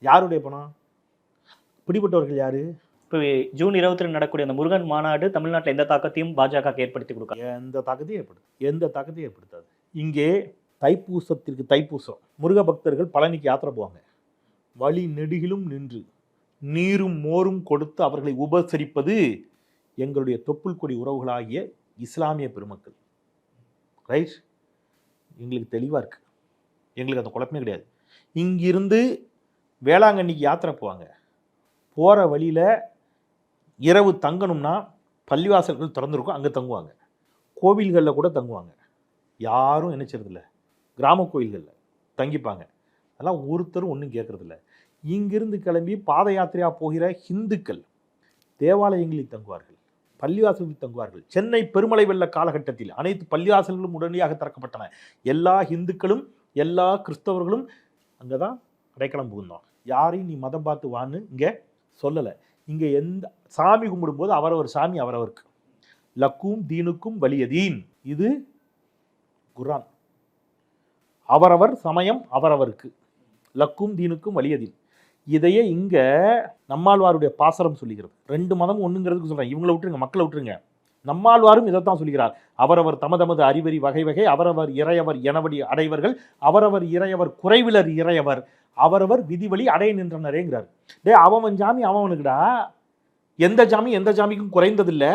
யாருடைய பணம்? பிடிப்பட்டவர்கள் யாரு?
இப்போ ஜூன் 22 நடக்கக்கூடிய அந்த முருகன் மாநாடு தமிழ்நாட்டில் எந்த தாக்கத்தையும் பாஜக ஏற்படுத்தி கொடுக்க
எந்த தாக்கத்தையும் ஏற்படுத்தாது. இங்கே தைப்பூசத்திற்கு தைப்பூசம் முருக பக்தர்கள் பழனிக்கு யாத்திரை போவாங்க. வழி நெடுகிலும் நின்று நீரும் மோரும் கொடுத்து அவர்களை உபசரிப்பது எங்களுடைய தொப்புள் கொடி உறவுகளாகிய இஸ்லாமிய பெருமக்கள். ரைட்? எங்களுக்கு தெளிவாக இருக்குது, எங்களுக்கு அந்த குழப்பமே கிடையாது. இங்கிருந்து வேளாங்கண்ணிக்கு யாத்திரை போவாங்க, போகிற வழியில் இரவு தங்கணும்னா பள்ளிவாசல்கள் திறந்துருக்கும், அங்கே தங்குவாங்க. கோவில்களில் கூட தங்குவாங்க, யாரும் என்ன செய்யறதில்ல, கிராம கோயில்களில் தங்கிப்பாங்க. அதெல்லாம் ஒருத்தரும் ஒன்றும் கேட்குறதில்ல. இங்கிருந்து கிளம்பி பாத யாத்திரையாக போகிற ஹிந்துக்கள் தேவாலயங்களில் தங்குவார்கள், பள்ளிவாசல்களில் தங்குவார்கள். சென்னை பெருமழை வெள்ள காலகட்டத்தில் அனைத்து பள்ளிவாசல்களும் உடனடியாக திறக்கப்பட்டன. எல்லா ஹிந்துக்களும் எல்லா கிறிஸ்தவர்களும் அங்கே தான் அடைக்கலம் புகுந்தோம். யாரையும் நீ மதம் பார்த்து வான்னு இங்கே சொல்லலை. இங்கே எந்த சாமி கும்பிடும்போது அவரவர் சாமி அவரவருக்கு, லக்கும் தீனுக்கும் வலியதீன், இது குர்ஆன். அவரவர் சமயம் அவரவருக்கு, லக்கும் தீனுக்கும் வலியதீன். இதையே இங்கே நம்மாழ்வாருடைய பாசரம் சொல்லுகிறது. 2 மதம் ஒன்றுங்கிறதுக்கு சொல்கிறேன். இவங்களை விட்டுருங்க, மக்களை விட்டுருங்க. நம்மாழ்வாரும் இதைத்தான் சொல்கிறார். அவரவர் தமது அறிவறி வகை வகை, அவரவர் இறையவர் எனவடி அடைவர்கள், அவரவர் இறையவர் குறைவிலர் இறையவர், அவரவர் விதிவழி அடைய நின்றனரேங்கிறார். அவன் சாமி அவனுக்குடா, எந்த சாமி எந்த சாமிக்கும் குறைந்ததில்லை.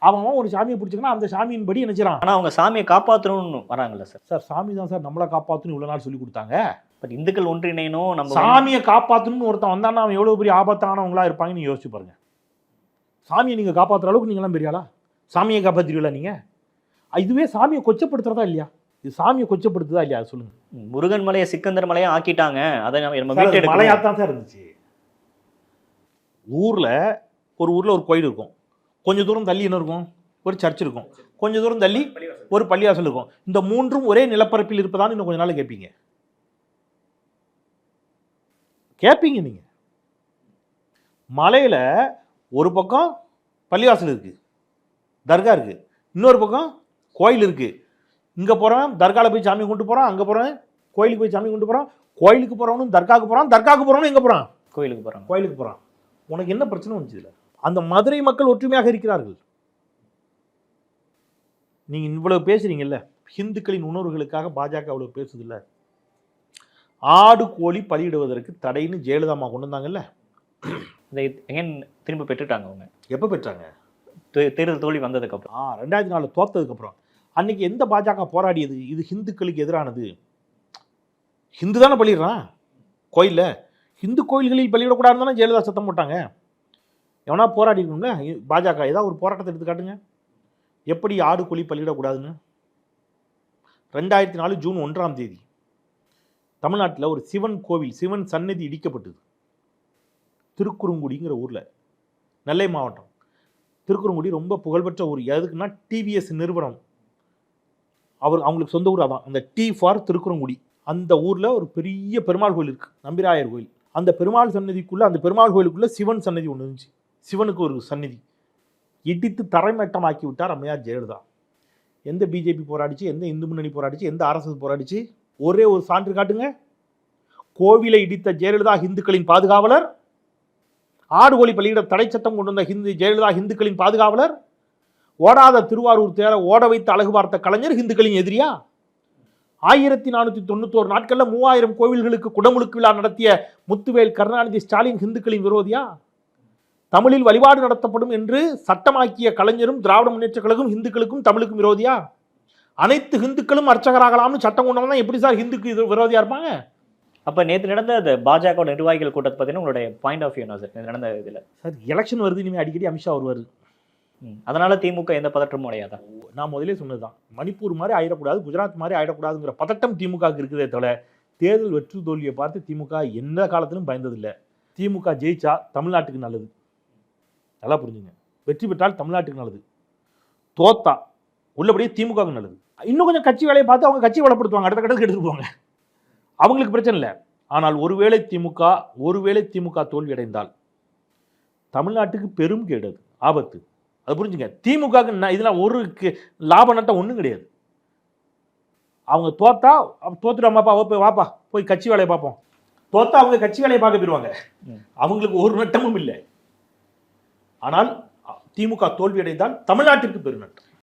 அவன் ஒரு சாமியை பிடிச்சிங்கன்னா அந்த சாமியின் படி நினைச்சான்.
ஆனால் அவங்க சாமியை காப்பாற்றணும்னு வராங்கல்ல சார்.
சார் சாமி தான் சார் நம்மளை காப்பாற்றணும் இவ்வளோ நாள் சொல்லி கொடுத்தாங்க.
பட் இந்துக்கள் ஒன்றிணையணும், நம்ம
சாமியை காப்பாற்றணும்னு ஒருத்தன் வந்தான்னா அவன் எவ்வளோ பெரிய ஆபத்தானவங்களா இருப்பாங்கன்னு நீங்கள் யோசிச்சு பாருங்க. சாமியை நீங்கள் காப்பாற்றுற அளவுக்கு நீங்களாம் பெரியாளா? சாமியை காப்பாற்றிடுவீங்களா நீங்கள்? இதுவே சாமியை கொச்சப்படுத்துறதா இல்லையா? இது சாமியை கொச்சப்படுத்துதா இல்லையா? அது சொல்லுங்க.
முருகன் மலையை சிக்கந்தர் மலையை ஆக்கிட்டாங்க. அதை நம்ம வீட்டு
மலையாக தான் சார் இருந்துச்சு. ஒரு ஊரில் ஒரு கோயில் இருக்கும், கொஞ்சம் தூரம் தள்ளி என்ன இருக்கும், ஒரு சர்ச் இருக்கும், கொஞ்சம் தூரம் தள்ளி ஒரு பள்ளிவாசல் இருக்கும். இந்த 3ம் ஒரே நிலப்பரப்பில் இருப்பதான்னு இன்னும் கொஞ்ச நாள் கேட்பீங்க நீங்க. மலையில ஒரு பக்கம் பள்ளிவாசல் இருக்கு, தர்கா இருக்கு, இன்னொரு பக்கம் கோயில் இருக்கு. இங்க போறோம் தர்கால போய் சாமி கொண்டு போறோம், அங்க போறோம் கோயிலுக்கு போய் சாமி கொண்டு போறோம், கோயிலுக்கு போறவனும் தர்காவுக்கு போறான், தர்காவுக்கு போறவனும் எங்க போறான், கோயிலுக்கு போறான். உனக்கு என்ன பிரச்சனை வந்துச்சு இதுல? அந்த மதுரை மக்கள் ஒற்றுமையாக இருக்கிறார்கள். நீங்க இவ்வளவு பேசுறீங்கல்ல, ஹிந்துக்களின் உணர்வுகளுக்காக பாஜக அவ்வளவு பேசுதில்ல. ஆடு கோழி பலியிடுவதற்கு தடைன்னு ஜெயலலிதா கொண்டு வந்தாங்கல்ல,
திரும்ப பெற்றுட்டாங்க. அவங்க
எப்ப பெற்றாங்க?
தேர்தல் தோல்வி வந்ததுக்கு அப்புறம்,
2004 தோத்ததுக்கு அப்புறம். அன்னைக்கு எந்த பாஜக போராடியது? இது ஹிந்துக்களுக்கு எதிரானது. ஹிந்து தானே பலிடுறான் கோயில்ல, ஹிந்து கோயில்களில் பலியிடக்கூடாதுன்னு தானே ஜெயலலிதா சத்தம் போட்டாங்க. எவனா போராடி இருக்குங்க பாஜக? ஏதாவது ஒரு போராட்டத்தை எடுத்து காட்டுங்க, எப்படி ஆடு கோழி பலியிடக்கூடாதுன்னு. 2004 ஜூன் 1ஆம் தேதி தமிழ்நாட்டில் ஒரு சிவன் கோவில், சிவன் சன்னதி இடிக்கப்பட்டது. திருக்குறுங்குடிங்கிற ஊரில், நெல்லை மாவட்டம். திருக்குறுங்குடி ரொம்ப புகழ்பெற்ற ஊர். எதுக்குன்னா டிவிஎஸ் நிறுவனம், அவங்களுக்கு சொந்த ஊர் அதான். அந்த டி ஃபார் திருக்குறுங்குடி. அந்த ஊரில் ஒரு பெரிய பெருமாள் கோயில் இருக்குது, நம்பிராயர் கோயில். அந்த பெருமாள் சன்னதிக்குள்ளே, அந்த பெருமாள் கோயிலுக்குள்ளே சிவன் சன்னதி ஒன்று இருந்துச்சு. சிவனுக்கு ஒரு சன்னதி இடித்து தரைமட்டமாக்கி விட்டார் அம்மையார் ஜெயலலிதா. எந்த பிஜேபி போராடிச்சு, எந்த இந்து முன்னணி போராடிச்சு, எந்த ஆர்எஸ்எஸ் போராடிச்சு? ஒரே ஒரு சான்று காட்டுங்க. கோவிலை இடித்த ஜெயலலிதா ஹிந்துக்களின் பாதுகாவலர், ஆடு கோழி பலியிட தடை சட்டம் கொண்டு வந்த ஜெயலலிதா ஹிந்துக்களின் பாதுகாவலர், ஓடாத திருவாரூர் தேர ஓட வைத்து அழகு பார்த்த கலைஞர் ஹிந்துக்களின் எதிரியா? 1491 நாட்கள்ல 3000 கோவில்களுக்கு குடமுழுக்கு விழா நடத்திய முத்துவேல் கருணாநிதி ஸ்டாலின் ஹிந்துக்களின் விரோதியா? தமிழில் வழிபாடு நடத்தப்படும் என்று சட்டமாக்கிய கலைஞரும் திராவிட முன்னேற்ற கழகம் ஹிந்துக்களுக்கும் தமிழுக்கும் விரோதியா? அனைத்து ஹிந்துக்களும் அர்ச்சகராகலாம்னு சட்டம் கொண்டு வந்தா எப்படி சார் ஹிந்துக்கு விரோதியா இருப்பாங்க?
அப்போ நேற்று நடந்த அந்த பாஜக நிர்வாகிகள் கூட்டத்தை பார்த்தீங்கன்னா உங்களுடைய பாயிண்ட் ஆஃப் வியூ என்ன சார் நடந்த இதில்?
சார் எலெக்ஷன் வருது, இனிமேல் அடிக்கடி அமித்ஷா வருவார்.
அதனால திமுக எந்த பதற்றமும் அடையாதா?
நான் முதலே சொன்னதுதான், மணிப்பூர் மாதிரி ஆயிடக்கூடாது, குஜராத் மாதிரி ஆயிடக்கூடாதுங்கிற பதட்டம் திமுகவுக்கு இருக்குதே தவிர தேர்தல் வெற்றி தோல்வியை பார்த்து திமுக எந்த காலத்திலும் பயந்ததில்லை. திமுக ஜெயிச்சா தமிழ்நாட்டுக்கு நல்லது, நல்லா புரிஞ்சுங்க. வெற்றி பெற்றால் தமிழ்நாட்டுக்கு நல்லது, தோத்தா உள்ளபடியே திமுகவுக்கு நல்லது. இன்னும் கொஞ்சம் கட்சி வேலையை பார்த்து அவங்க கட்சி வளப்படுத்துவாங்க, அடுத்த கட்டத்துக்கு எடுத்துட்டு போவாங்க, அவங்களுக்கு பிரச்சனை இல்லை. ஆனால் ஒருவேளை திமுக தோல்வி அடைந்தால் தமிழ்நாட்டுக்கு பெரும் கேடு, ஆபத்து. அது புரிஞ்சுங்க. திமுகவுக்கு இதெல்லாம் ஒரு லாப நட்டம் ஒன்றும் கிடையாது. அவங்க தோத்துட்டாமாப்பா, வாப்பா போய் கட்சி வேலையை பார்ப்போம். தோத்தா அவங்க கட்சி வேலையை பார்க்க போயிடுவாங்க, அவங்களுக்கு ஒரு நட்டமும் இல்லை. ஆனால் திமுக தோல்வி அடைந்தால் தமிழ்நாட்டிற்கு பெருநட்டம்.